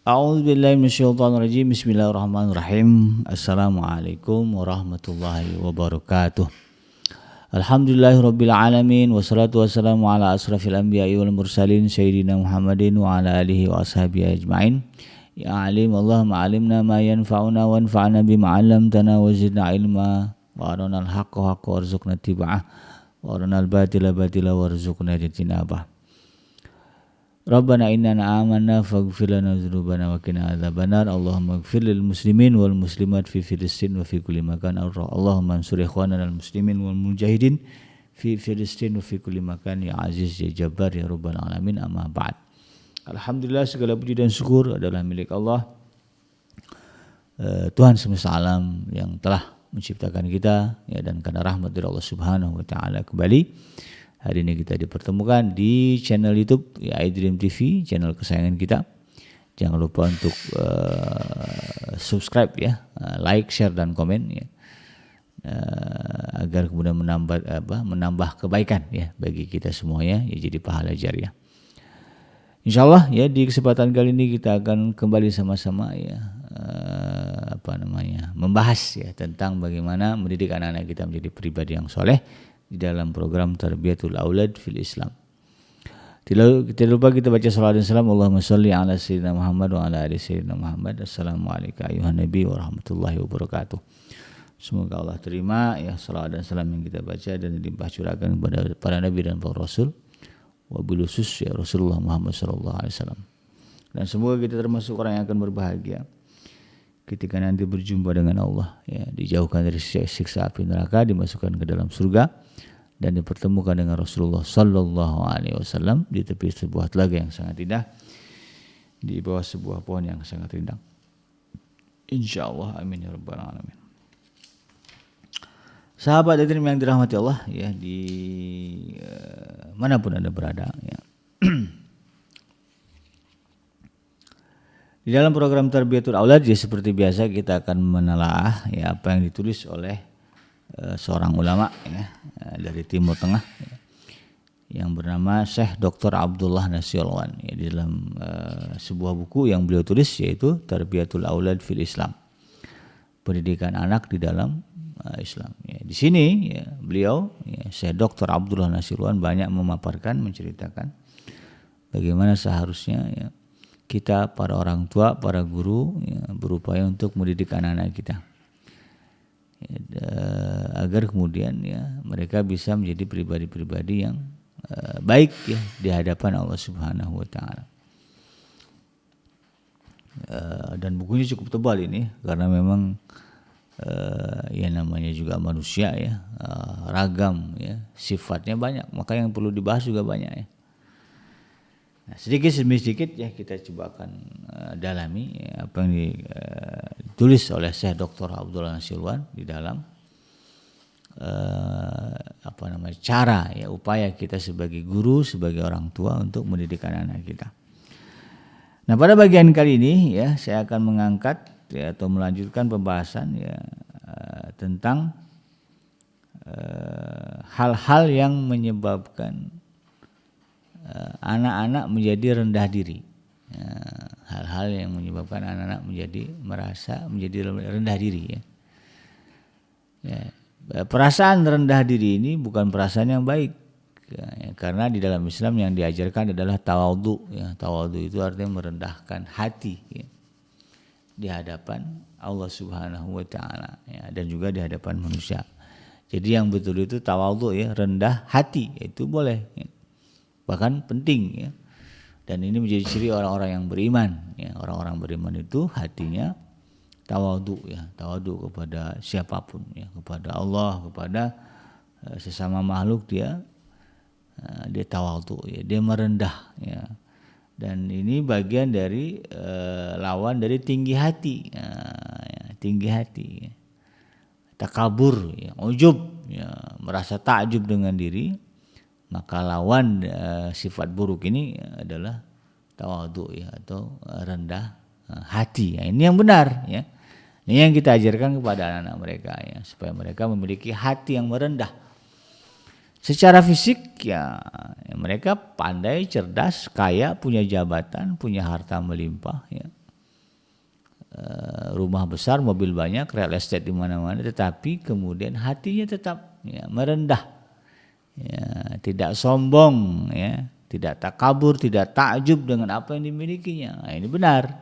A'udzubillahi minasyaitonirrajim. Bismillahirrahmanirrahim. Assalamualaikum warahmatullahi wabarakatuh. Alhamdulillahirabbil alamin wassalatu wassalamu ala asrafil anbiya'i wal mursalin sayyidina Muhammadin wa ala alihi wa ashabihi ajmain. Ya alim Allahumma alimna ma yanfa'una wanfa'na bima 'allamtana wa zidna ilma wa arinal haqqa haqqan warzuqna ittiba'ah wa arinal batila batila warzuqna ijtinabah. Rabbana innana amanna faghfir lana dzunubana wa qina adzabannar. Allahumma ighfir lil muslimin wal muslimat fi Filistin wa fi kulli makan. Allahumma ansur ikhwanana al muslimin wal mujahidin fi Filistin wa fi kulli makan ya aziz ya jabbar ya rabbal alamin. Amma ba'd. Alhamdulillah, segala puji dan syukur adalah milik Allah, Tuhan semesta alam yang telah menciptakan kita, ya, dan karena rahmat dari Allah Subhanahu wa taala kembali hari ini kita dipertemukan di channel YouTube ya, iDream TV, channel kesayangan kita. Jangan lupa untuk subscribe ya, like, share dan komen ya, agar kemudian menambah kebaikan ya bagi kita semuanya, ya, jadi pahala jariah. Insyaallah ya, di kesempatan kali ini kita akan kembali sama-sama ya membahas ya tentang bagaimana mendidik anak-anak kita menjadi pribadi yang soleh di dalam program Tarbiyatul Aulad fil Islam. Tidak lupa kita baca salawat dan salam. Allahumma sholli ala sayyidina Muhammad wa ala ali sayyidina Muhammad. Assalamualaikum ayuhan nabi wa rahmatullahi wabarakatuh. Semoga Allah terima ya salawat dan salam yang kita baca dan dilimpah curahkan kepada para nabi dan para rasul, wabil khusus ya Rasulullah Muhammad sallallahu alaihi wasallam. Dan semoga kita termasuk orang yang akan berbahagia ketika nanti berjumpa dengan Allah ya, dijauhkan dari siksa api neraka, dimasukkan ke dalam surga dan dipertemukan dengan Rasulullah sallallahu alaihi wasallam di tepi sebuah telaga yang sangat indah, di bawah sebuah pohon yang sangat rindang. Insyaallah, amin ya rabbal alamin. Sahabat hadirin yang dirahmati Allah ya, di manapun Anda berada ya. Di dalam program Tarbiyatul Aulad ya, seperti biasa kita akan menelaah ya apa yang ditulis oleh seorang ulama ya dari Timur Tengah ya, yang bernama Syekh Dr. Abdullah Nasiolwan ya, di dalam sebuah buku yang beliau tulis, yaitu Tarbiyatul Aulad fil Islam, pendidikan anak di dalam Islam ya. Di sini ya, beliau ya, Syekh Dr. Abdullah Nasiolwan banyak memaparkan, menceritakan bagaimana seharusnya ya kita, para orang tua, para guru ya, berupaya untuk mendidik anak-anak kita ya, agar kemudian ya mereka bisa menjadi pribadi-pribadi yang baik ya di hadapan Allah Subhanahu wa taala. Dan bukunya cukup tebal ini karena memang ya namanya juga manusia ya, ragam ya, sifatnya banyak, maka yang perlu dibahas juga banyak ya. Nah, sedikit demi sedikit ya kita coba akan dalami ya, apa yang ditulis oleh Syekh Dr. Abdullah Nasiolwan di dalam cara ya, upaya kita sebagai guru, sebagai orang tua untuk mendidik anak-anak kita. Nah, pada bagian kali ini ya saya akan mengangkat ya, atau melanjutkan pembahasan ya tentang hal-hal yang menyebabkan anak-anak menjadi rendah diri. Ya, hal-hal yang menyebabkan anak-anak merasa menjadi rendah diri ya. Ya, perasaan rendah diri ini bukan perasaan yang baik ya, karena di dalam Islam yang diajarkan adalah tawadhu ya. Tawadhu itu artinya merendahkan hati ya, di hadapan Allah Subhanahu wa taala ya, dan juga di hadapan manusia. Jadi yang betul itu tawadhu ya, rendah hati, itu boleh ya, bahkan penting ya. Dan ini menjadi ciri orang-orang yang beriman ya. Orang-orang beriman itu hatinya tawadhu ya, tawadhu kepada siapapun ya, kepada Allah, kepada sesama makhluk dia tawadhu ya, dia merendah ya. Dan ini bagian dari lawan dari tinggi hati ya, tinggi hati ya. Takabur ya, ujub ya, merasa takjub dengan diri. Maka lawan sifat buruk ini adalah tawadhu ya, atau rendah hati ya. Ini yang benar ya. Ini yang kita ajarkan kepada anak-anak mereka ya, supaya mereka memiliki hati yang merendah. Secara fisik ya mereka pandai, cerdas, kaya, punya jabatan, punya harta melimpah ya. rumah besar, mobil banyak, real estate di mana-mana, tetapi kemudian hatinya tetap ya, merendah, ya, tidak sombong, ya, tidak takabur, tidak takjub dengan apa yang dimilikinya. Nah, ini benar.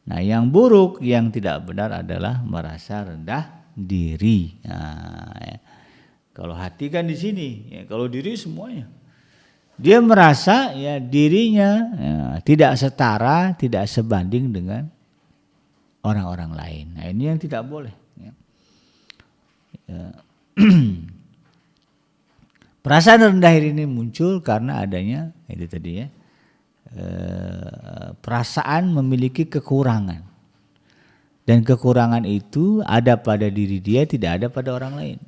Nah, yang buruk, yang tidak benar adalah merasa rendah diri. Nah, ya. Kalau hati kan di sini, ya, kalau diri semuanya. Dia merasa ya dirinya ya, tidak setara, tidak sebanding dengan orang-orang lain. Nah, ini yang tidak boleh. Ya. Ya. Perasaan rendah diri ini muncul karena adanya itu tadi ya, perasaan memiliki kekurangan. Dan kekurangan itu ada pada diri dia, tidak ada pada orang lain.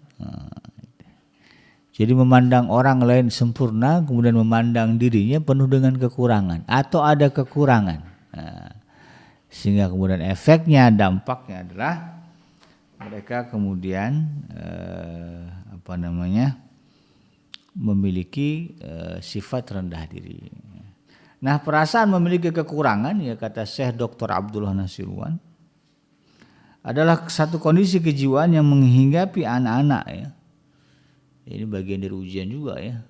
Jadi memandang orang lain sempurna, kemudian memandang dirinya penuh dengan kekurangan atau ada kekurangan. Sehingga kemudian efeknya, dampaknya adalah mereka kemudian memiliki sifat rendah diri. Nah, perasaan memiliki kekurangan, ya kata Syekh Dr. Abdullah Nasiruan, adalah satu kondisi kejiwaan yang menghinggapi anak-anak ya. Ini bagian dari ujian juga ya.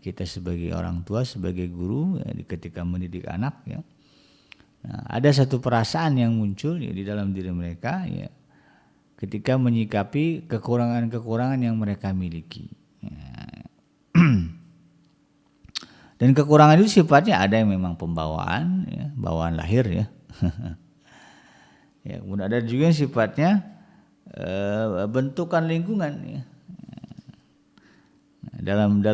Kita sebagai orang tua, sebagai guru ya, ketika mendidik anak ya. Nah, ada satu perasaan yang muncul ya, di dalam diri mereka ya, ketika menyikapi kekurangan-kekurangan yang mereka miliki. Ya. Dan kekurangan itu sifatnya ada yang memang pembawaan, ya, bawaan lahir ya. Ya, kemudian ada juga yang sifatnya bentukan lingkungan ya. Dalam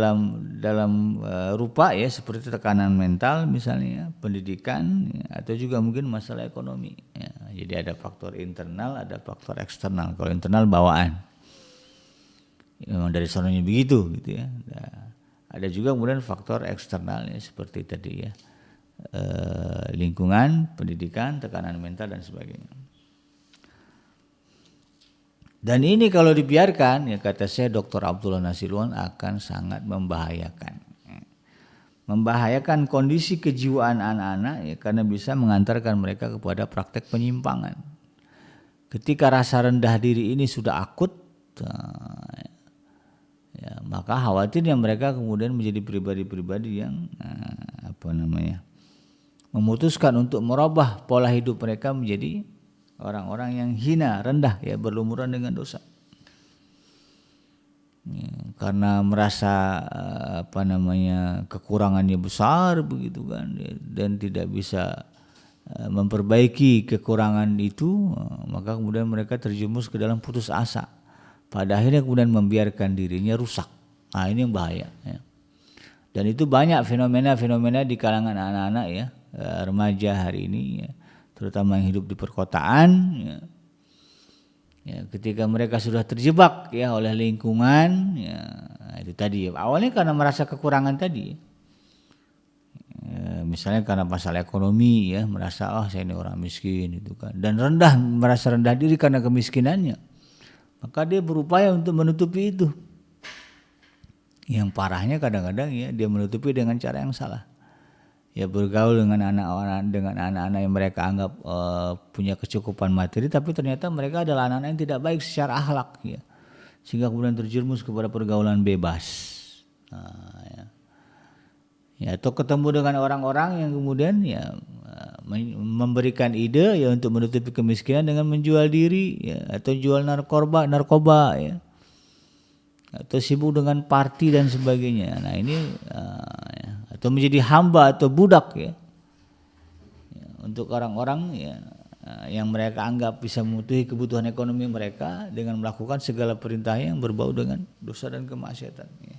rupa ya, seperti tekanan mental misalnya, pendidikan ya, atau juga mungkin masalah ekonomi ya. Jadi ada faktor internal, ada faktor eksternal. Kalau internal bawaan, memang dari sononya begitu gitu ya. Nah, ada juga kemudian faktor eksternal ya, seperti tadi ya, lingkungan, pendidikan, tekanan mental dan sebagainya. Dan ini kalau dibiarkan, ya kata saya Dr. Abdullah Nasiruan, akan sangat membahayakan. Membahayakan kondisi kejiwaan anak-anak ya, karena bisa mengantarkan mereka kepada praktek penyimpangan. Ketika rasa rendah diri ini sudah akut, ya, maka khawatirnya mereka kemudian menjadi pribadi-pribadi yang memutuskan untuk merubah pola hidup mereka menjadi orang-orang yang hina, rendah ya, berlumuran dengan dosa. Ya, karena merasa kekurangannya besar begitu kan, dan tidak bisa memperbaiki kekurangan itu, maka kemudian mereka terjerumus ke dalam putus asa. Pada akhirnya kemudian membiarkan dirinya rusak. Nah, ini yang bahaya ya. Dan itu banyak fenomena-fenomena di kalangan anak-anak ya, remaja hari ini ya, terutama yang hidup di perkotaan ya. Ya, ketika mereka sudah terjebak ya oleh lingkungan ya, itu tadi ya, awalnya karena merasa kekurangan tadi ya, misalnya karena masalah ekonomi ya, merasa saya ini orang miskin itu kan, dan merasa rendah diri karena kemiskinannya, maka dia berupaya untuk menutupi itu. Yang parahnya kadang-kadang ya, dia menutupi dengan cara yang salah. Ya, bergaul dengan anak-anak yang mereka anggap punya kecukupan materi, tapi ternyata mereka adalah anak-anak yang tidak baik secara akhlak ya, sehingga kemudian terjerumus kepada pergaulan bebas. Ya, atau ketemu dengan orang-orang yang kemudian ya memberikan ide ya untuk menutupi kemiskinan dengan menjual diri ya, atau jual narkoba ya, atau sibuk dengan party dan sebagainya. Nah, ini ya, atau menjadi hamba atau budak ya, untuk orang-orang ya, yang mereka anggap bisa memenuhi kebutuhan ekonomi mereka dengan melakukan segala perintah yang berbau dengan dosa dan kemaksiatan ya.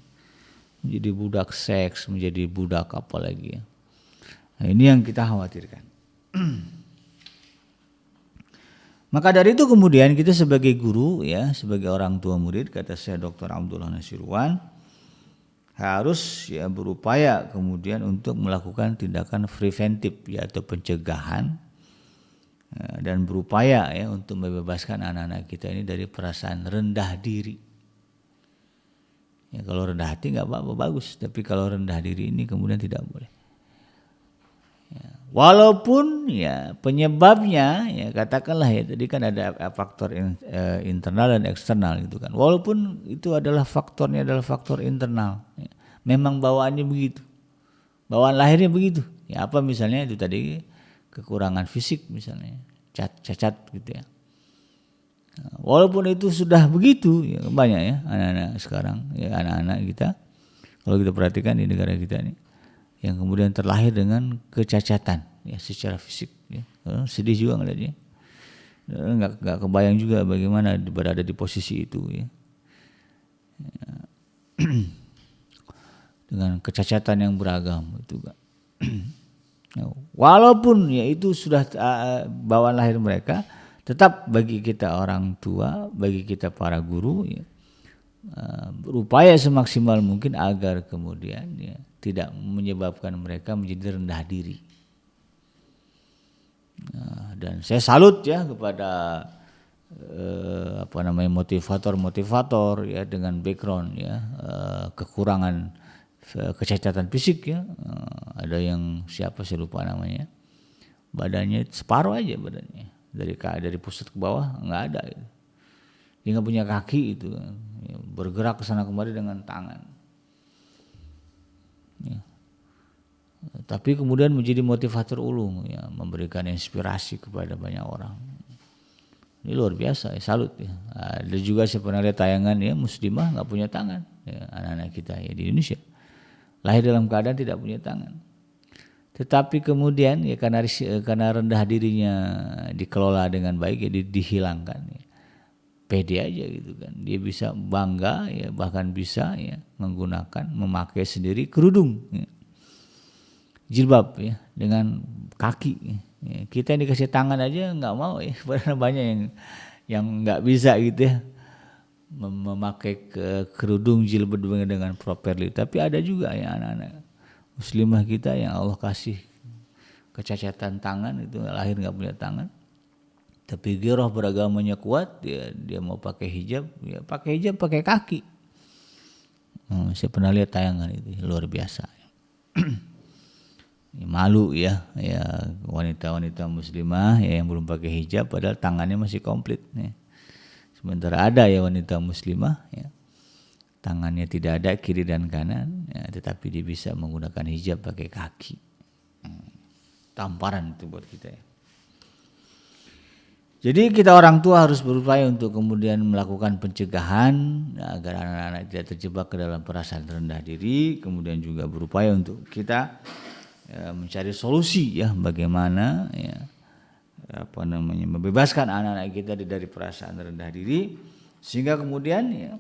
Menjadi budak seks, menjadi budak apa lagi ya. Nah, ini yang kita khawatirkan. Maka dari itu kemudian kita sebagai guru ya, sebagai orang tua murid, kata saya Dr. Abdullah Nasiruan, harus ya berupaya kemudian untuk melakukan tindakan preventif ya, atau pencegahan ya, dan berupaya ya untuk membebaskan anak-anak kita ini dari perasaan rendah diri. Ya, kalau rendah hati nggak apa-apa, bagus, tapi kalau rendah diri ini kemudian tidak boleh. Ya, Walaupun ya penyebabnya ya katakanlah ya tadi kan ada faktor internal dan eksternal gitu kan. Walaupun itu adalah faktornya adalah faktor internal, ya, memang bawaannya begitu, bawaan lahirnya begitu. Ya apa misalnya itu tadi kekurangan fisik misalnya, cacat gitu ya. Walaupun itu sudah begitu, ya banyak ya anak-anak sekarang, ya anak-anak kita kalau kita perhatikan di negara kita ini, yang kemudian terlahir dengan kecacatan ya secara fisik ya. Sedih juga ngeliatnya, nggak kebayang juga bagaimana berada di posisi itu ya. Dengan kecacatan yang beragam itu Pak. Walaupun ya itu sudah bawaan lahir mereka, tetap bagi kita orang tua, bagi kita para guru ya, berupaya semaksimal mungkin agar kemudian ya tidak menyebabkan mereka menjadi rendah diri. Dan saya salut ya kepada motivator ya dengan background ya kekurangan kecacatan fisik ya. Ada yang siapa saya lupa namanya, badannya separuh aja badannya, dari pusat ke bawah nggak ada gitu. Dia nggak punya kaki itu ya, bergerak ke sana kemari dengan tangan ya. Tapi kemudian menjadi motivator ulung ya, memberikan inspirasi kepada banyak orang. Ini luar biasa ya, salut ya. Ada juga saya pernah lihat tayangan ya, muslimah nggak punya tangan ya, anak-anak kita ya di Indonesia lahir dalam keadaan tidak punya tangan. Tetapi kemudian ya karena rendah dirinya dikelola dengan baik ya dihilangkan ya. Pede aja gitu kan. Dia bisa bangga ya, bahkan bisa ya memakai sendiri kerudung ya. Jilbab ya dengan kaki ya. Kita yang dikasih tangan aja nggak mau ya. Banyak yang nggak bisa gitu ya memakai kerudung jilbab dengan properly. Tapi ada juga ya anak-anak muslimah kita yang Allah kasih kecacatan tangan itu, lahir nggak punya tangan, tapi giroh beragamanya kuat, dia mau pakai hijab ya pakai kaki. Saya pernah lihat tayangan itu luar biasa. Malu ya wanita-wanita muslimah ya yang belum pakai hijab padahal tangannya masih komplit ya. Sementara ada ya wanita muslimah ya, tangannya tidak ada kiri dan kanan ya, tetapi dia bisa menggunakan hijab pakai kaki. Tamparan itu buat kita ya. Jadi kita orang tua harus berupaya untuk kemudian melakukan pencegahan agar anak-anak tidak terjebak ke dalam perasaan rendah diri, kemudian juga berupaya untuk kita mencari solusi ya bagaimana ya membebaskan anak-anak kita dari perasaan rendah diri sehingga kemudian ya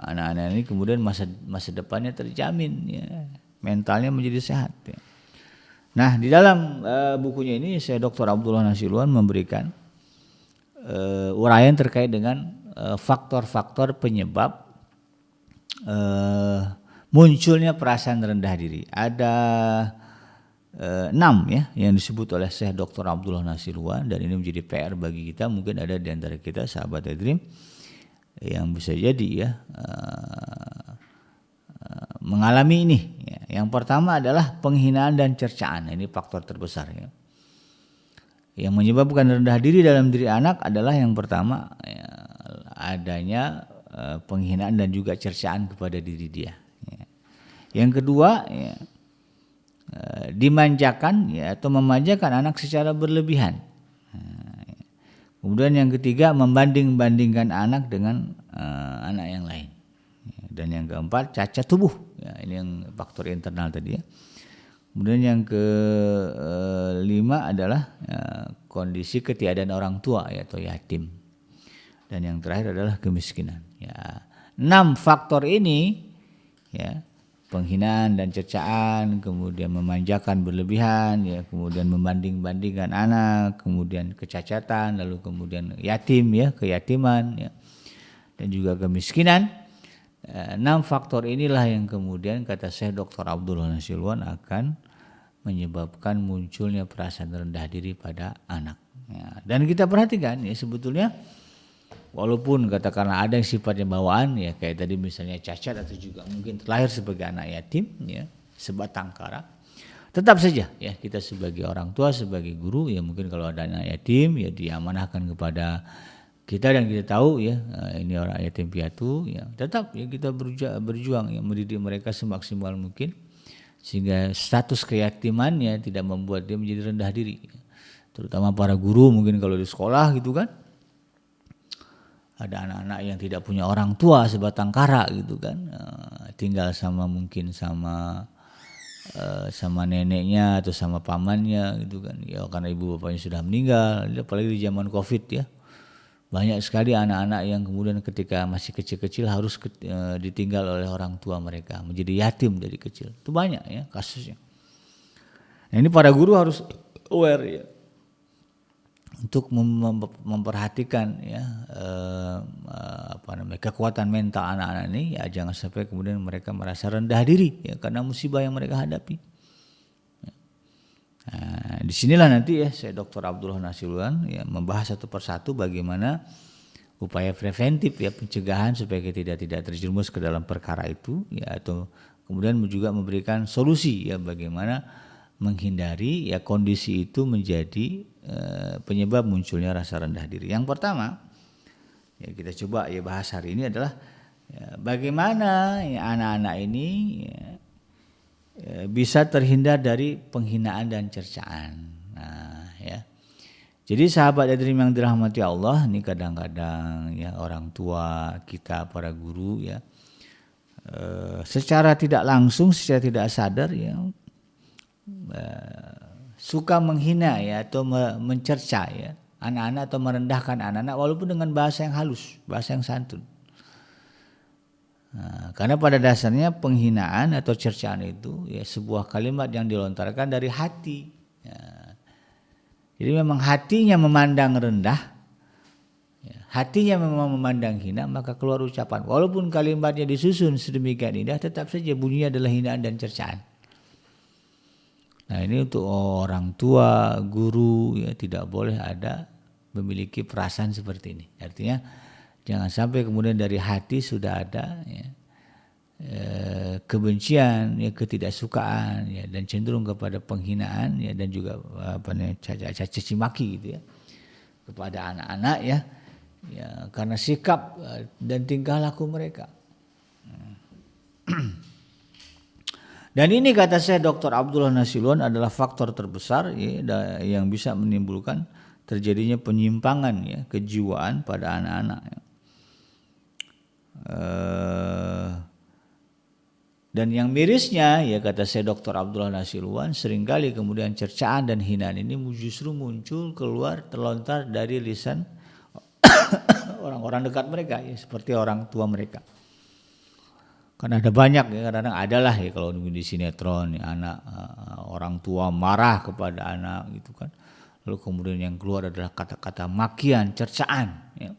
anak-anak ini kemudian masa depannya terjamin ya, mentalnya menjadi sehat ya. Nah, di dalam bukunya ini saya Dr. Abdullah Nasiruan memberikan uraian terkait dengan faktor-faktor penyebab munculnya perasaan rendah diri. Ada 6 ya yang disebut oleh Syekh Dr. Abdullah Nasiruan, dan ini menjadi PR bagi kita. Mungkin ada di antara kita sahabat Dream yang bisa jadi ya mengalami ini ya. Yang pertama adalah penghinaan dan cercaan. Ini faktor terbesar ya. Yang menyebabkan rendah diri dalam diri anak adalah yang pertama ya, adanya penghinaan dan juga cercaan kepada diri dia ya. Yang kedua ya, dimanjakan ya, atau memanjakan anak secara berlebihan. Kemudian yang ketiga membanding-bandingkan anak dengan anak yang lain. Dan yang keempat cacat tubuh. Ya, ini yang faktor internal tadi ya. Kemudian yang kelima adalah kondisi ketiadaan orang tua ya, atau yatim. Dan yang terakhir adalah kemiskinan. Ya, 6 faktor ini ya, penghinaan dan cercaan, kemudian memanjakan berlebihan ya, kemudian membanding-bandingkan anak, kemudian kecacatan, lalu kemudian yatim ya, keyatiman ya, dan juga kemiskinan. 6 faktor inilah yang kemudian kata Syekh Dr. Abdullah Nasiruan akan menyebabkan munculnya perasaan rendah diri pada anak ya. Dan kita perhatikan ya, sebetulnya walaupun katakanlah ada yang sifatnya bawaan ya, kayak tadi misalnya cacat atau juga mungkin terlahir sebagai anak yatim ya, sebatang kara, Tetap saja ya kita sebagai orang tua, sebagai guru ya mungkin kalau ada anak yatim ya diamanahkan kepada kita dan kita tahu ya ini orang yatim piatu ya tetap ya kita berjuang ya mendidik mereka semaksimal mungkin sehingga status keyatimannya tidak membuat dia menjadi rendah diri. Terutama para guru mungkin kalau di sekolah gitu kan. Ada anak-anak yang tidak punya orang tua sebatang kara gitu kan, tinggal sama mungkin sama neneknya atau sama pamannya gitu kan, ya karena ibu bapaknya sudah meninggal. Apalagi di zaman COVID ya, banyak sekali anak-anak yang kemudian ketika masih kecil-kecil harus ditinggal oleh orang tua mereka, menjadi yatim dari kecil. Itu banyak ya kasusnya. Nah ini para guru harus aware ya, untuk memperhatikan ya kekuatan mental anak-anak ini ya jangan sampai kemudian mereka merasa rendah diri ya karena musibah yang mereka hadapi. Nah, disinilah nanti ya saya Dr. Abdullah Nasiruan ya membahas satu persatu bagaimana upaya preventif ya pencegahan supaya kita tidak terjerumus ke dalam perkara itu ya, atau kemudian juga memberikan solusi ya bagaimana menghindari ya kondisi itu menjadi penyebab munculnya rasa rendah diri. Yang pertama ya kita coba ya bahas hari ini adalah ya, bagaimana ya anak-anak ini ya, bisa terhindar dari penghinaan dan cercaan. Nah ya, jadi sahabat hadirin yang dirahmati Allah, ini kadang-kadang ya orang tua kita para guru ya secara tidak langsung, secara tidak sadar ya suka menghina ya atau mencerca ya anak-anak atau merendahkan anak-anak walaupun dengan bahasa yang halus, bahasa yang santun. Nah, karena pada dasarnya penghinaan atau cercaan itu ya sebuah kalimat yang dilontarkan dari hati. Ya. Jadi memang hatinya memandang rendah, ya, hatinya memang memandang hina, maka keluar ucapan. Walaupun kalimatnya disusun sedemikian indah, tetap saja bunyinya adalah hinaan dan cercaan. Nah ini untuk orang tua, guru ya tidak boleh ada memiliki perasaan seperti ini. Artinya jangan sampai kemudian dari hati sudah ada ya, kebencian, ya, ketidaksukaan ya, dan cenderung kepada penghinaan ya, dan juga caci maki gitu ya kepada anak-anak ya, karena sikap dan tingkah laku mereka. Dan ini kata saya Dr. Abdullah Nasiruan adalah faktor terbesar ya, yang bisa menimbulkan terjadinya penyimpangan ya kejiwaan pada anak-anak. Ya. Dan yang mirisnya ya kata saya Dr. Abdullah Nasiruan, seringkali kemudian cercaan dan hinaan ini justru muncul keluar terlontar dari lisan orang-orang dekat mereka ya, seperti orang tua mereka. Karena ada banyak ya, kadang-kadang adalah ya kalau di sinetron ya, anak orang tua marah kepada anak gitu kan, lalu kemudian yang keluar adalah kata-kata makian, cercaan ya.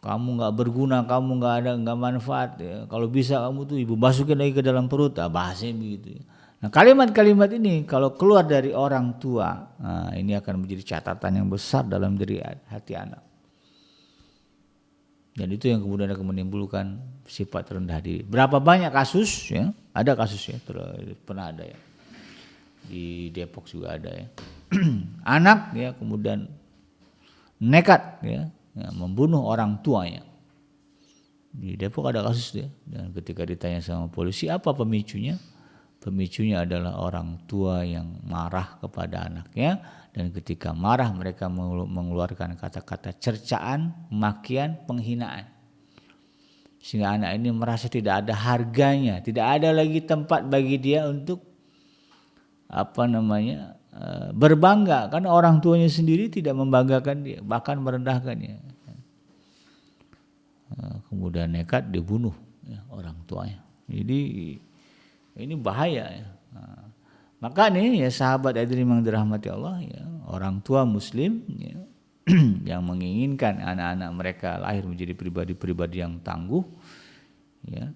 Kamu nggak berguna, kamu nggak manfaat ya. Kalau bisa kamu tuh ibu masukin lagi ke dalam perut, bahasanya begitu ya. Nah kalimat-kalimat ini kalau keluar dari orang tua, nah, ini akan menjadi catatan yang besar dalam diri hati anak. Dan itu yang kemudian akan menimbulkan sifat rendah diri. Berapa banyak kasus ya? Ada kasus ya, pernah ada ya. Di Depok juga ada ya. Anak ya kemudian nekat ya, membunuh orang tuanya. Di Depok ada kasus ya. Dan ketika ditanya sama polisi apa pemicunya? Pemicunya adalah orang tua yang marah kepada anaknya, dan ketika marah mereka mengeluarkan kata-kata cercaan, makian, penghinaan. Sehingga anak ini merasa tidak ada harganya, tidak ada lagi tempat bagi dia untuk berbangga, karena orang tuanya sendiri tidak membanggakan dia, bahkan merendahkannya. Kemudian nekat dibunuh ya, orang tuanya. Jadi ini bahaya ya. Nah, maka nih ya sahabat hadirin yang dirahmati Allah ya, orang tua muslim ya, yang menginginkan anak-anak mereka lahir menjadi pribadi-pribadi yang tangguh ya,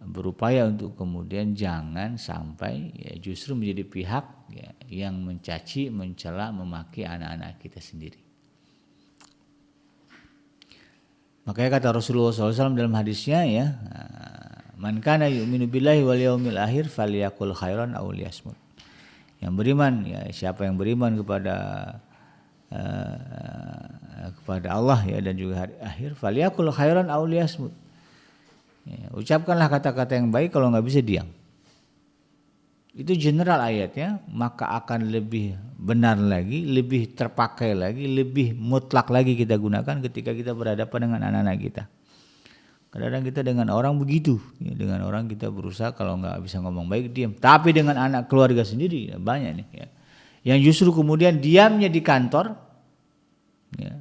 berupaya untuk kemudian jangan sampai ya, justru menjadi pihak ya, yang mencaci, mencela, memaki anak-anak kita sendiri. Makanya kata Rasulullah SAW dalam hadisnya ya, Man kana yu'minu billahi wal yaumil akhir falyaqul khairan aw liyasmut. Yang beriman, ya siapa yang beriman kepada Allah ya dan juga hari akhir, falyaqul khairan aw liyasmut. Ya, ucapkanlah kata-kata yang baik, kalau enggak bisa diam. Itu general ayatnya, maka akan lebih benar lagi, lebih terpakai lagi, lebih mutlak lagi kita gunakan ketika kita berhadapan dengan anak-anak kita. Kadang-kadang kita dengan orang begitu, ya, dengan orang kita berusaha kalau nggak bisa ngomong baik diam. Tapi dengan anak keluarga sendiri ya, banyak nih, ya, yang justru kemudian diamnya di kantor, ya,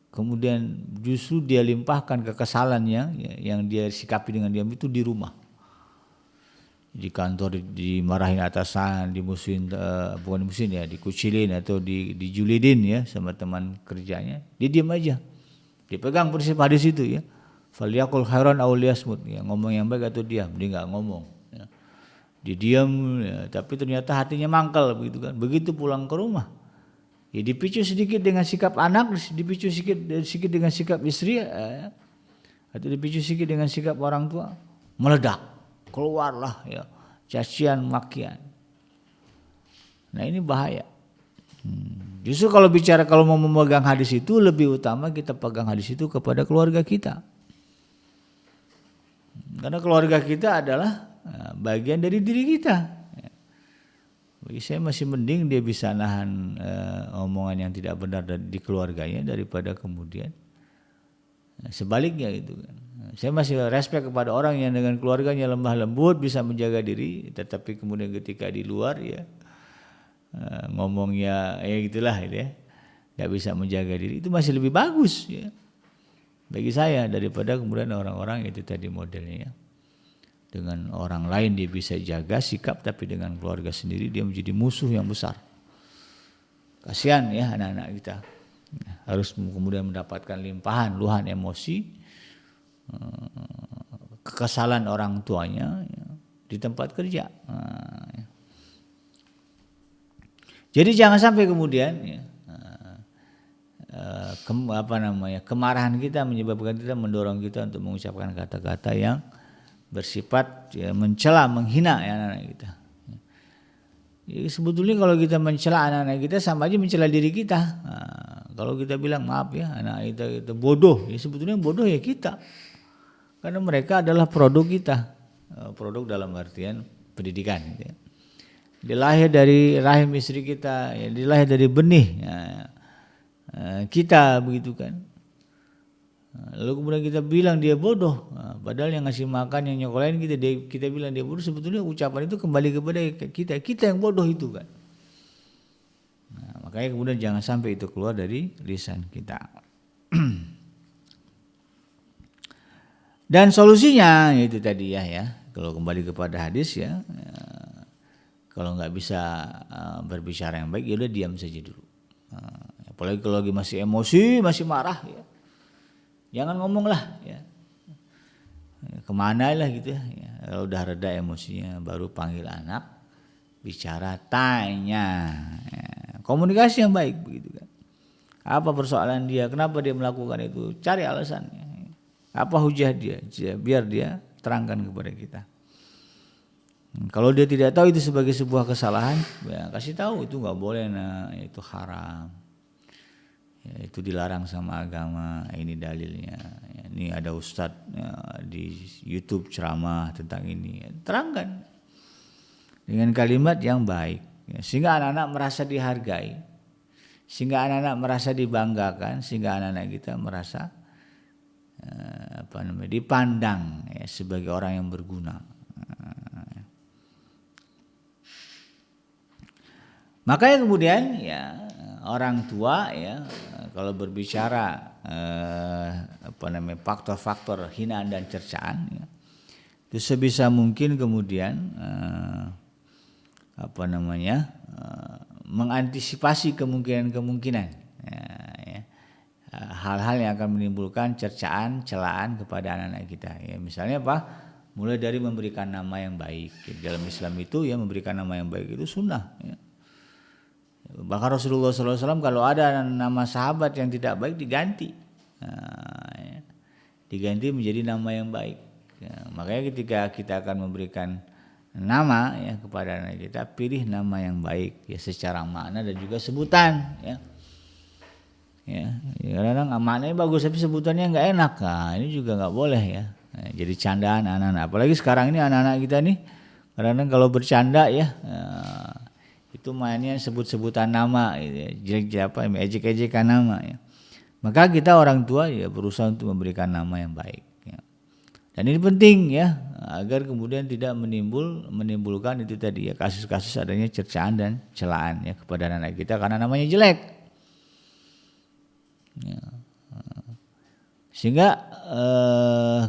kemudian justru dia limpahkan kekesalannya, ya, yang dia sikapi dengan diam itu di rumah. Di kantor dimarahin atasan, dimusuhin, bukan dimusuhin ya, dikucilin atau dijulidin ya sama teman kerjanya, dia diam aja. Dipegang prinsip hadis itu ya. Falyaqul khairan aw liyasmut, ya, ngomong yang baik atau diam, dia enggak ngomong ya. Dia diam ya, tapi ternyata hatinya mangkal begitu kan. Begitu pulang ke rumah, ya dipicu sedikit dengan sikap anak, dipicu sedikit dengan sikap istri ya, atau dipicu sedikit dengan sikap orang tua, meledak, keluarlah ya cacian makian. Nah ini bahaya. Justru kalau mau memegang hadis itu, lebih utama kita pegang hadis itu kepada keluarga kita. Karena keluarga kita adalah bagian dari diri kita. Bagi saya masih mending dia bisa nahan omongan yang tidak benar di keluarganya daripada kemudian sebaliknya gitu kan. Saya masih respect kepada orang yang dengan keluarganya lemah lembut bisa menjaga diri, tetapi kemudian ketika di luar ya ngomongnya gitulah ya, nggak bisa menjaga diri, itu masih lebih bagus ya bagi saya daripada kemudian orang-orang itu tadi modelnya ya. Dengan orang lain dia bisa jaga sikap, tapi dengan keluarga sendiri dia menjadi musuh yang besar. Kasihan ya anak-anak kita harus kemudian mendapatkan limpahan luahan emosi, kekesalan orang tuanya ya, di tempat kerja. Ya. Jadi jangan sampai kemudian ya, kemarahan kita menyebabkan kita, mendorong kita untuk mengucapkan kata-kata yang bersifat ya, mencela, menghina ya, anak-anak kita. Ya, sebetulnya kalau kita mencela anak-anak kita sama aja mencela diri kita. Kalau kita bilang maaf ya anak kita bodoh, ya sebetulnya bodoh ya kita, karena mereka adalah produk kita, produk dalam artian pendidikan. Gitu ya. Dia lahir dari rahim istri kita, ya, dia lahir dari benih ya, kita begitu kan. Lalu kemudian kita bilang dia bodoh, padahal yang ngasih makan, yang nyokolain kita bilang dia bodoh, sebetulnya ucapan itu kembali kepada kita yang bodoh itu kan. Nah, makanya kemudian jangan sampai itu keluar dari lisan kita. Dan solusinya itu tadi ya, kalau kembali kepada hadis ya, kalau nggak bisa berbicara yang baik, ya udah diam saja dulu. Apalagi kalau lagi masih emosi, masih marah, ya, jangan ngomong lah, ya. Kemana lah gitu ya. Kalau udah reda emosinya, baru panggil anak, bicara, tanya, ya. Komunikasi yang baik begitu kan. Apa persoalan dia? Kenapa dia melakukan itu? Cari alasannya. Apa hujah dia? Biar dia terangkan kepada kita. Kalau dia tidak tahu itu sebagai sebuah kesalahan, ya kasih tahu itu nggak boleh, nah itu haram, ya, itu dilarang sama agama, ini dalilnya, ya, ini ada ustadz ya, di YouTube ceramah tentang ini, ya, terangkan dengan kalimat yang baik, ya, sehingga anak-anak merasa dihargai, sehingga anak-anak merasa dibanggakan, sehingga anak-anak kita merasa dipandang ya, sebagai orang yang berguna. Makanya kemudian ya orang tua ya kalau berbicara faktor-faktor hinaan dan cercaan ya, itu sebisa mungkin kemudian mengantisipasi kemungkinan-kemungkinan ya, hal-hal yang akan menimbulkan cercaan, celaan kepada anak-anak kita. Ya, misalnya apa? Mulai dari memberikan nama yang baik. Dalam Islam itu ya memberikan nama yang baik itu sunnah. Ya. Bahkan Rasulullah SAW kalau ada nama sahabat yang tidak baik diganti, nah, ya, diganti menjadi nama yang baik. Ya, makanya ketika kita akan memberikan nama ya kepada anak kita, pilih nama yang baik ya secara makna dan juga sebutan ya. Ya, kadang-kadang maknanya bagus tapi sebutannya nggak enak. Nah, ini juga nggak boleh ya. Nah, jadi candaan anak-anak. Apalagi sekarang ini anak-anak kita nih kadang-kadang kalau bercanda ya, itu mainnya sebut-sebutan nama gitu ya. Jelek apa ejek-ejekan nama ya. Maka kita orang tua ya berusaha untuk memberikan nama yang baik ya. Dan ini penting ya agar kemudian tidak menimbulkan itu tadi ya kasus-kasus adanya cercaan dan celaan ya kepada anak kita karena namanya jelek. Ya. Sehingga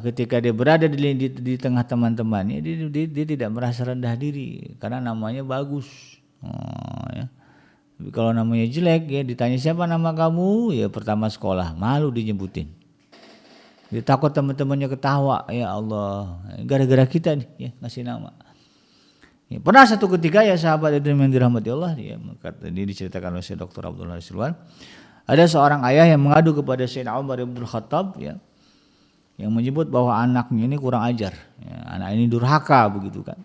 ketika dia berada di tengah teman-temannya dia tidak merasa rendah diri karena namanya bagus. Ya. Tapi kalau namanya jelek ya ditanya siapa nama kamu ya pertama sekolah malu dinyebutin. Dia takut teman-temannya ketawa ya Allah gara-gara kita nih ya ngasih nama. Ya, pernah satu ketika ya sahabat itu yang dirahmati Allah ya ini diceritakan oleh Dr. Abdullah Silwan. Ada seorang ayah yang mengadu kepada Sayyidina Umar bin Khattab ya, yang menyebut bahwa anaknya ini kurang ajar, ya, anak ini durhaka begitu kan.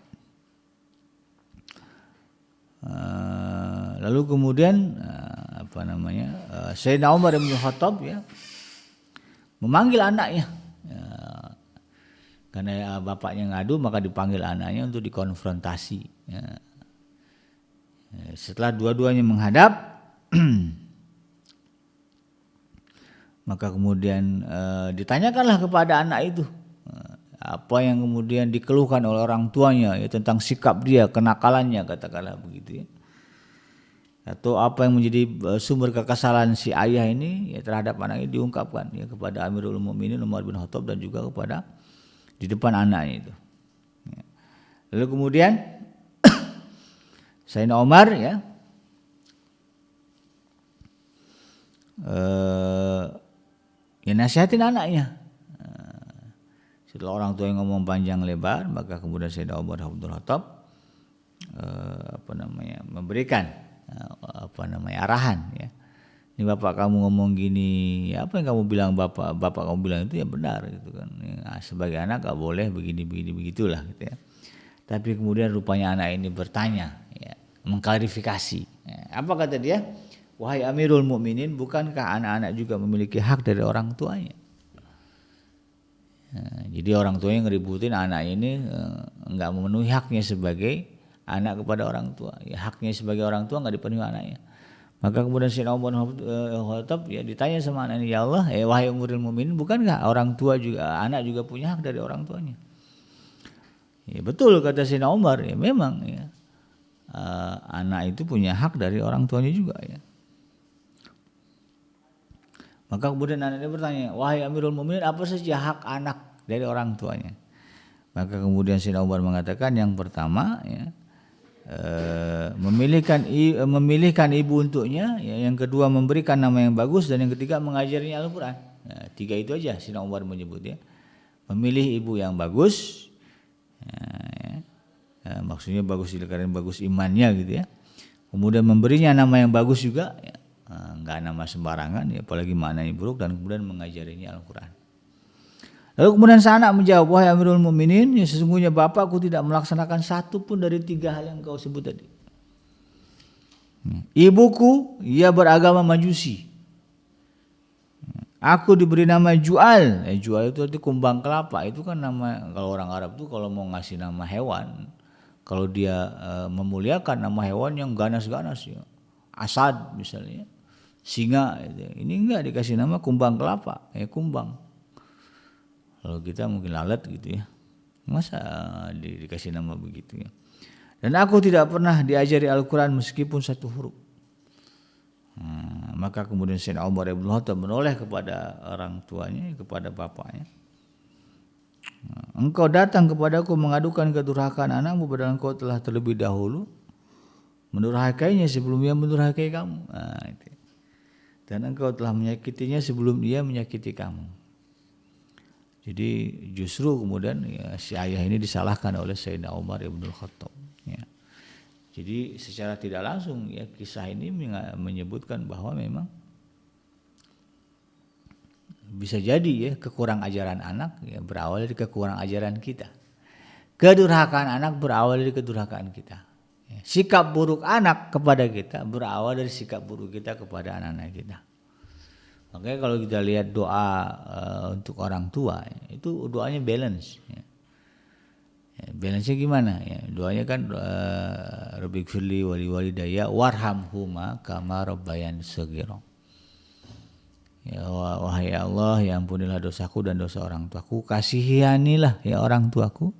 Lalu kemudian Sayyidina Umar bin Khattab ya memanggil anaknya, ya, karena bapaknya ngadu maka dipanggil anaknya untuk dikonfrontasi. Ya. Setelah dua-duanya menghadap. Maka kemudian ditanyakanlah kepada anak itu apa yang kemudian dikeluhkan oleh orang tuanya ya, tentang sikap dia, kenakalannya katakanlah begitu ya. Atau apa yang menjadi sumber kekesalan si ayah ini ya terhadap anaknya diungkapkan ya kepada Amirul Mukminin Umar bin Khattab dan juga kepada di depan anaknya itu. Ya. Lalu kemudian Sayyidina Umar ya ya nasihatin anaknya. Setelah orang tua yang ngomong panjang lebar, maka kemudian Sayyidina Umar bin Khattab memberikan arahan ya. Ini bapak kamu ngomong gini, ya apa yang kamu bilang bapak kamu bilang itu ya benar gitu kan. Ya, sebagai anak gak boleh begini begitulah gitu ya. Tapi kemudian rupanya anak ini bertanya ya, mengklarifikasi. Ya, apa kata dia? Wahai Amirul Mukminin, bukankah anak-anak juga memiliki hak dari orang tuanya? Nah, jadi orang tuanya ngeributin anak ini enggak memenuhi haknya sebagai anak kepada orang tua. Ya, haknya sebagai orang tua enggak dipenuhi anaknya. Maka kemudian Sayyidina Umar bin Khattab ya ditanya sama anak ini, ya Allah, wahai Amirul Mukminin, bukankah orang tua juga anak juga punya hak dari orang tuanya? Ya betul kata Sayyidina Umar, ya memang ya. Anak itu punya hak dari orang tuanya juga ya. Maka kemudian anaknya bertanya, wahai Amirul Mukminin, apa saja hak anak dari orang tuanya? Maka kemudian Sayyidina Umar mengatakan yang pertama ya, memilihkan ibu untuknya, ya, yang kedua memberikan nama yang bagus, dan yang ketiga mengajarinya Al-Quran. Nah, tiga itu aja Sayyidina Umar menyebut ya. Memilih ibu yang bagus, maksudnya bagus karena bagus imannya gitu ya. Kemudian memberinya nama yang bagus juga ya. Enggak nama sembarangan ya, apalagi maknanya buruk, dan kemudian mengajarinya Al-Quran. Lalu kemudian sang anak menjawab, wahai Amirul Mukminin, ya sesungguhnya bapakku tidak melaksanakan satu pun dari tiga hal yang kau sebut tadi. Ibuku ia beragama Majusi. Aku diberi nama Jual. Jual itu arti kumbang kelapa. Itu kan nama, kalau orang Arab itu kalau mau ngasih nama hewan, kalau dia memuliakan nama hewan yang ganas-ganas ya, Asad misalnya, singa, ini enggak dikasih nama kumbang kelapa, kumbang. Kalau kita mungkin lalat gitu ya, masa dikasih nama begitu ya. Dan aku tidak pernah diajari Al-Quran meskipun satu huruf. Maka kemudian Sayyidina Umar bin Khattab menoleh kepada orang tuanya, kepada bapaknya. Engkau datang kepadaku mengadukan kedurhakaan anakmu, padahal engkau telah terlebih dahulu mendurhakainya sebelum ia mendurhakai kamu. Dan engkau telah menyakitinya sebelum dia menyakiti kamu. Jadi justru kemudian ya, si ayah ini disalahkan oleh Sayyidina Umar bin Khattab. Ya. Jadi secara tidak langsung ya kisah ini menyebutkan bahwa memang bisa jadi ya kekurang ajaran anak ya berawal dari kekurang ajaran kita. Kedurhakaan anak berawal dari kedurhakaan kita. Sikap buruk anak kepada kita berawal dari sikap buruk kita kepada anak-anak kita. Makanya kalau kita lihat doa untuk orang tua itu doanya balance. Balance-nya gimana? Ya, doanya kan Rabbighfirli wali walidayya warhamhuma kama rabbayani shaghira. Ya wahai Allah, ya ampunilah dosaku dan dosa orang tuaku, kasihanilah ya orang tuaku,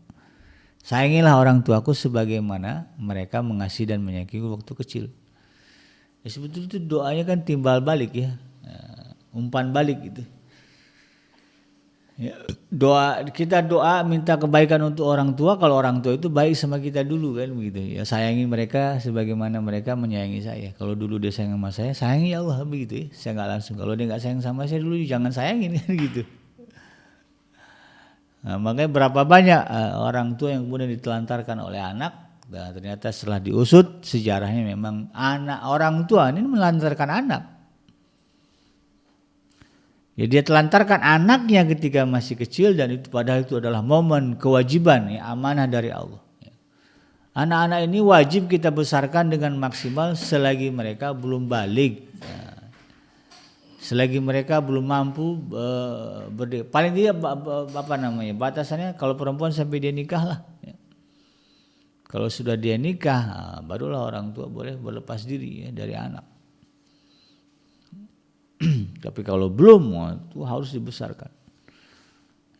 sayangilah orang tuaku sebagaimana mereka mengasihi dan menyayangiku waktu kecil. Ya, sebetulnya itu doanya kan timbal balik ya, umpan balik gitu. Ya, kita doa minta kebaikan untuk orang tua kalau orang tua itu baik sama kita dulu kan begitu ya, sayangi mereka sebagaimana mereka menyayangi saya. Kalau dulu dia sayang sama saya, sayangi ya Allah begitu ya. Saya nggak langsung, kalau dia nggak sayang sama saya dulu jangan sayangin kan gitu. Nah, makanya berapa banyak orang tua yang kemudian ditelantarkan oleh anak dan ternyata setelah diusut sejarahnya memang anak orang tua ini melantarkan anak. Ya, dia telantarkan anaknya ketika masih kecil dan itu padahal itu adalah momen kewajiban ya, amanah dari Allah. Anak-anak ini wajib kita besarkan dengan maksimal selagi mereka belum balik. Selagi mereka belum mampu paling tidak batasannya kalau perempuan sampai dia nikah lah. Ya. Kalau sudah dia nikah barulah orang tua boleh berlepas diri ya, dari anak. Tapi kalau belum itu harus dibesarkan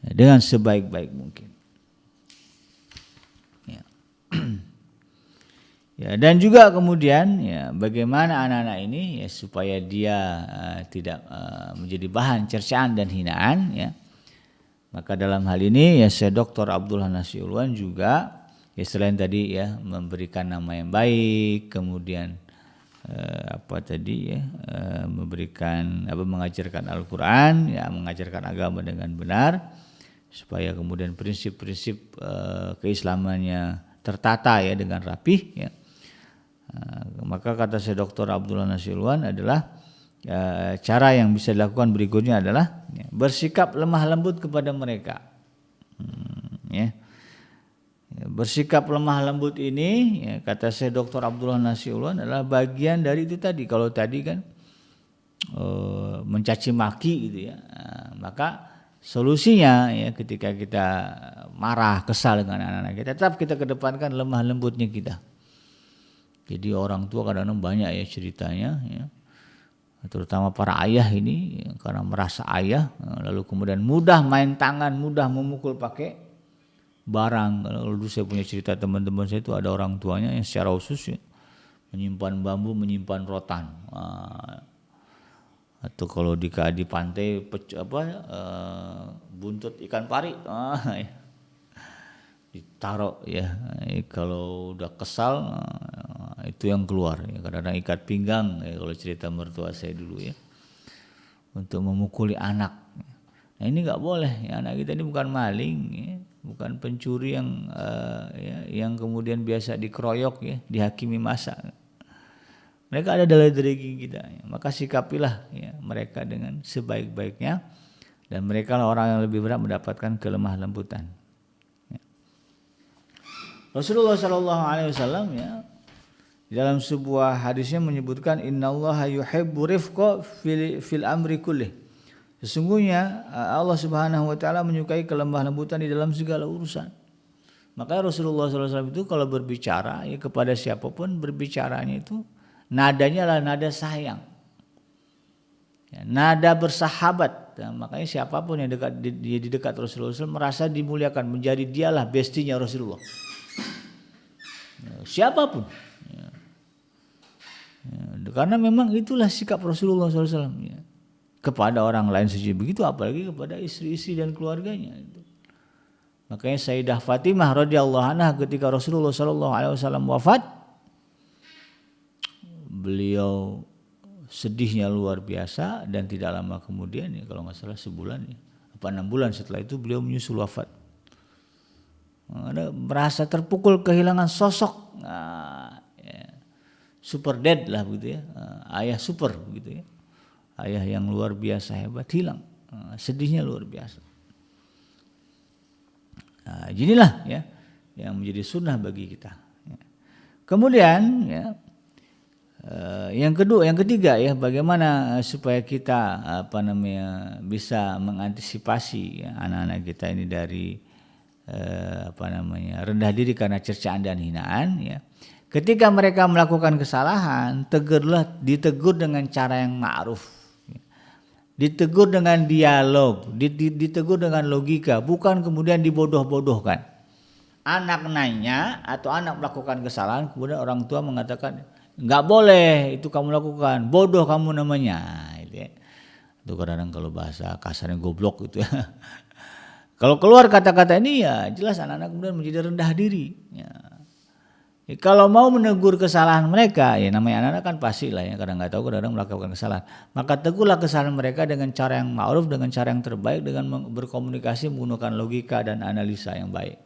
ya, dengan sebaik-baik mungkin. Ya. Ya, dan juga kemudian ya bagaimana anak-anak ini ya supaya dia tidak menjadi bahan cercaan dan hinaan ya. Maka dalam hal ini ya saya Dr. Abdullah Nasiulwan juga ya selain tadi ya memberikan nama yang baik, kemudian memberikan mengajarkan Al-Qur'an ya, mengajarkan agama dengan benar supaya kemudian prinsip-prinsip keislamannya tertata ya dengan rapih ya. Maka kata saya Dr. Abdullah Nasiulwan adalah cara yang bisa dilakukan berikutnya adalah ya, bersikap lemah lembut kepada mereka. Ya. Bersikap lemah lembut ini ya, kata saya Dr. Abdullah Nasiulwan adalah bagian dari itu tadi. Kalau tadi kan mencaci maki gitu ya, maka solusinya ya ketika kita marah kesal dengan anak-anak kita tetap kita kedepankan lemah lembutnya kita. Jadi orang tua kadang-kadang banyak ya ceritanya ya, terutama para ayah ini ya, karena merasa ayah lalu kemudian mudah main tangan, mudah memukul pakai barang. Kalau dulu saya punya cerita teman-teman saya itu ada orang tuanya yang secara khusus ya, menyimpan bambu, menyimpan rotan. Atau kalau di pantai buntut ikan pari ya, ditaruh ya. Kalau udah kesal itu yang keluar ya. Kadang-kadang ikat pinggang ya, kalau cerita mertua saya dulu ya, untuk memukuli anak. Nah ini nggak boleh ya, anak kita ini bukan maling ya, bukan pencuri yang kemudian biasa dikeroyok ya, dihakimi masa. Mereka ada dalam daging kita ya. Maka sikapilah ya, mereka dengan sebaik-baiknya dan mereka lah orang yang lebih berat mendapatkan kelemah lembutan ya. Rasulullah SAW ya dalam sebuah hadisnya menyebutkan innallaha yuhibbu rifqa fil amri kullih. Sesungguhnya Allah Subhanahu wa taala menyukai kelemah lembutan di dalam segala urusan. Maka Rasulullah SAW itu kalau berbicara ya kepada siapapun berbicaranya itu nadanya adalah nada sayang. Ya, nada bersahabat. Ya, makanya siapapun yang di dekat Rasulullah SAW merasa dimuliakan, menjadi dialah bestinya Rasulullah. Ya, siapapun. Ya. Ya, karena memang itulah sikap Rasulullah SAW. Ya. Kepada orang lain saja begitu, apalagi kepada istri-istri dan keluarganya. Makanya Sayyidah Fatimah radhiyallahu anha ketika Rasulullah SAW wafat, beliau sedihnya luar biasa dan tidak lama kemudian ya, kalau nggak salah sebulan ya, 6 bulan setelah itu beliau menyusul wafat. Merasa terpukul kehilangan sosok super dad lah begitu ya, ayah super begitu ya. Ayah yang luar biasa hebat hilang. sedihnya luar biasa. Nah, inilah ya yang menjadi sunnah bagi kita. Kemudian ya, yang ketiga ya, bagaimana supaya kita bisa mengantisipasi ya, anak-anak kita ini dari rendah diri karena cercaan dan hinaan ya. Ketika mereka melakukan kesalahan, ditegur dengan cara yang ma'ruf. Ditegur dengan dialog, ditegur dengan logika, bukan kemudian dibodoh-bodohkan. Anak nanya atau anak melakukan kesalahan, kemudian orang tua mengatakan, nggak boleh itu kamu lakukan, bodoh kamu namanya. Itu ya. Itu kadang-kadang kalau bahasa kasarnya goblok gitu ya. Kalau keluar kata-kata ini ya jelas anak-anak kemudian menjadi rendah diri. Ya. Kalau mau menegur kesalahan mereka, ya namanya anak-anak kan pasti lah ya, kadang nggak tahu, kadang melakukan kesalahan. Maka tegurlah kesalahan mereka dengan cara yang ma'ruf, dengan cara yang terbaik, dengan berkomunikasi menggunakan logika dan analisa yang baik.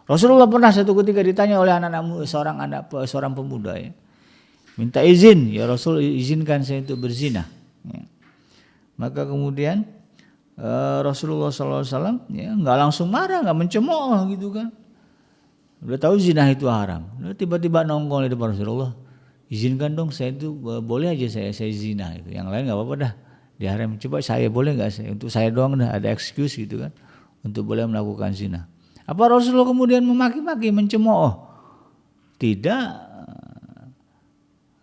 Rasulullah pernah satu ketika ditanya oleh seorang pemuda ya, minta izin, ya Rasul izinkan saya untuk berzina. Ya. Maka kemudian Rasulullah SAW ya nggak langsung marah, nggak mencemooh gitu kan. Udah tahu zina itu haram. Tiba-tiba nongol di depan Rasulullah. Izinkan dong saya itu boleh aja saya zina itu. Yang lain nggak apa-apa dah. Diharam. Coba saya boleh nggak saya? Untuk saya doang dah ada excuse gitu kan. Untuk boleh melakukan zina. Apa Rasulullah kemudian memaki-maki, mencemooh? Tidak.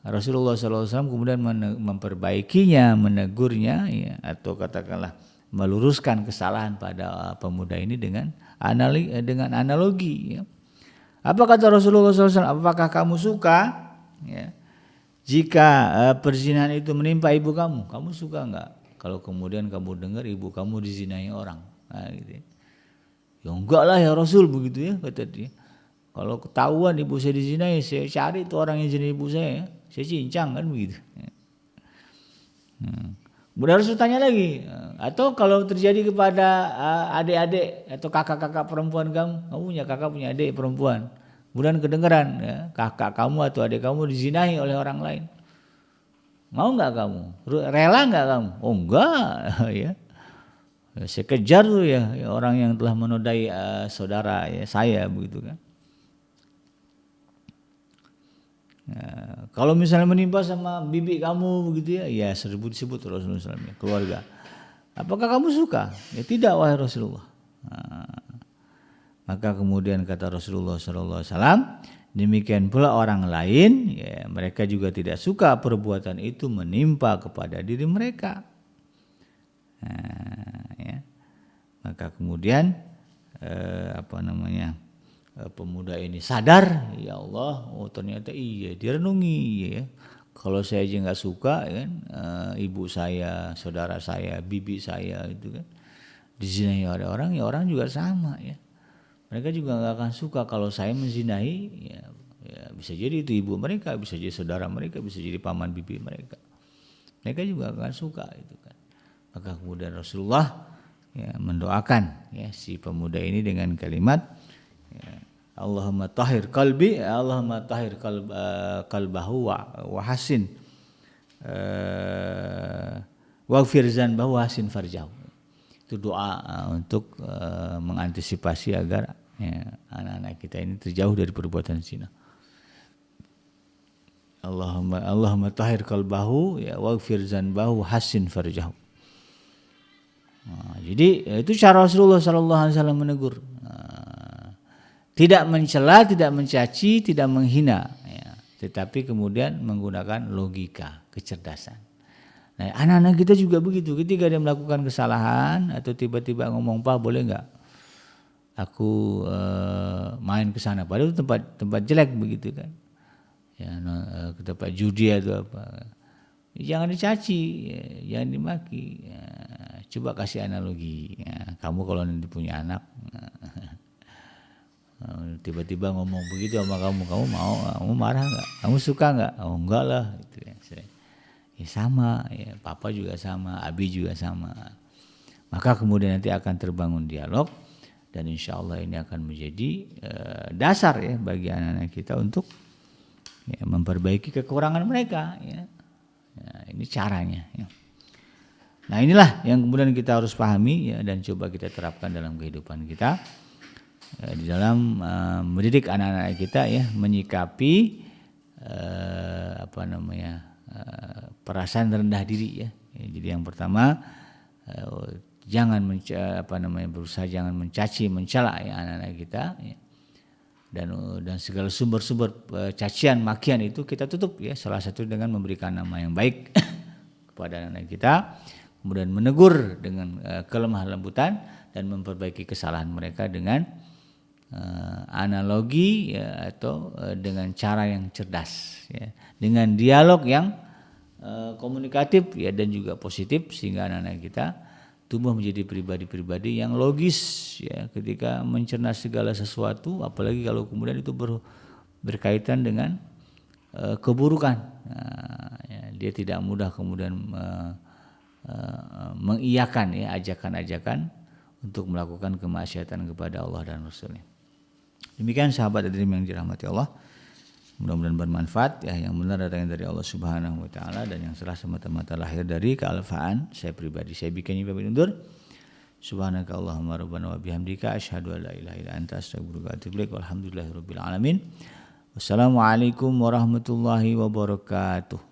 Rasulullah SAW kemudian memperbaikinya, menegurnya, ya, atau katakanlah meluruskan kesalahan pada pemuda ini dengan analogi. Ya. Apa kata Rasulullah SAW? Apakah kamu suka ya, jika perzinahan itu menimpa ibu kamu? Kamu suka enggak kalau kemudian kamu dengar ibu kamu dizinai orang? Nah, gitu. Ya enggak lah ya Rasul, begitu ya kata dia. Kalau ketahuan ibu saya dizinai, saya cari itu orang yang zinai ibu saya cincang kan begitu. Kemudian harus tanya lagi, atau kalau terjadi kepada adik-adik atau kakak-kakak perempuan kamu punya kakak, punya adik perempuan, kemudian kedengeran ya, kakak kamu atau adik kamu dizinahi oleh orang lain, mau nggak kamu? Rela nggak kamu? Oh enggak, ya. Saya kejar tuh ya orang yang telah menodai saudara ya saya begitu kan. Nah, kalau misalnya menimpa sama bibi kamu begitu ya, ya disebut Rasulullah SAW, keluarga. Apakah kamu suka? Ya tidak wahai Rasulullah. Nah, maka kemudian kata Rasulullah SAW, demikian pula orang lain, ya mereka juga tidak suka perbuatan itu menimpa kepada diri mereka. Nah, ya. Maka kemudian pemuda ini sadar, ya Allah, oh ternyata iya, direnungi ya. Kalau saya aja nggak suka kan, ibu saya, saudara saya, bibi saya itu kan dizinai oleh orang, ya orang juga sama ya. Mereka juga nggak akan suka kalau saya menzinahi, ya bisa jadi itu ibu mereka, bisa jadi saudara mereka, bisa jadi paman bibi mereka. Mereka juga akan suka itu kan. Maka kemudian Rasulullah ya, mendoakan ya si pemuda ini dengan kalimat ya, Allahumma tahhir qalbi, Allahumma tahhir qalbahu wa hasin waghfir zanbahu wa hasin farjahu. Itu doa untuk mengantisipasi agar ya, anak-anak kita ini terjauh dari perbuatan zina. Allahumma tahhir qalbahu ya waghfir zanbahu wa hasin farjahu. Nah, jadi itu cara Rasulullah SAW menegur. Tidak mencela, tidak mencaci, tidak menghina, ya. Tetapi kemudian menggunakan logika, kecerdasan. Nah, anak-anak kita juga begitu. Ketika dia melakukan kesalahan atau tiba-tiba ngomong, Pak boleh nggak aku main ke sana? Padahal itu tempat jelek begitu kan. Ya, ke tempat judi atau apa. Jangan dicaci, ya, jangan dimaki. Ya, coba kasih analogi. Ya, kamu kalau nanti punya anak. Tiba-tiba ngomong begitu sama kamu mau, kamu marah nggak? Kamu suka nggak? Oh enggak lah, gitu ya. Ya sama, ya papa juga sama, abi juga sama. Maka kemudian nanti akan terbangun dialog dan insya Allah ini akan menjadi dasar ya bagi anak-anak kita untuk ya, memperbaiki kekurangan mereka. Ya. Ya, ini caranya. Ya. Nah inilah yang kemudian kita harus pahami ya, dan coba kita terapkan dalam kehidupan kita di dalam mendidik anak-anak kita ya, menyikapi perasaan rendah diri ya. Jadi yang pertama jangan berusaha jangan mencaci mencela ya anak-anak kita ya. Dan segala sumber-sumber cacian makian itu kita tutup ya, salah satu dengan memberikan nama yang baik kepada anak-anak kita, kemudian menegur dengan kelemah lembutan dan memperbaiki kesalahan mereka dengan analogi ya, atau dengan cara yang cerdas ya, dengan dialog yang komunikatif ya dan juga positif, sehingga anak-anak kita tumbuh menjadi pribadi-pribadi yang logis ya ketika mencerna segala sesuatu, apalagi kalau kemudian itu berkaitan dengan keburukan. Nah, ya, dia tidak mudah kemudian mengiyakan ya ajakan-ajakan untuk melakukan kemaksiatan kepada Allah dan Rasulnya. Demikian sahabat hadirin yang dirahmati Allah, mudah-mudahan bermanfaat ya, yang benar datangnya dari Allah Subhanahu wa taala dan yang salah semata-mata lahir dari kealfaan saya pribadi. Saya bikin pamit undur. Subhanaka Allahumma rabbana wa bihamdika asyhadu an la ilaha illa anta astaghfiruka wa atubu ilaik. Walhamdulillahirabbil alamin. Wassalamualaikum warahmatullahi wabarakatuh.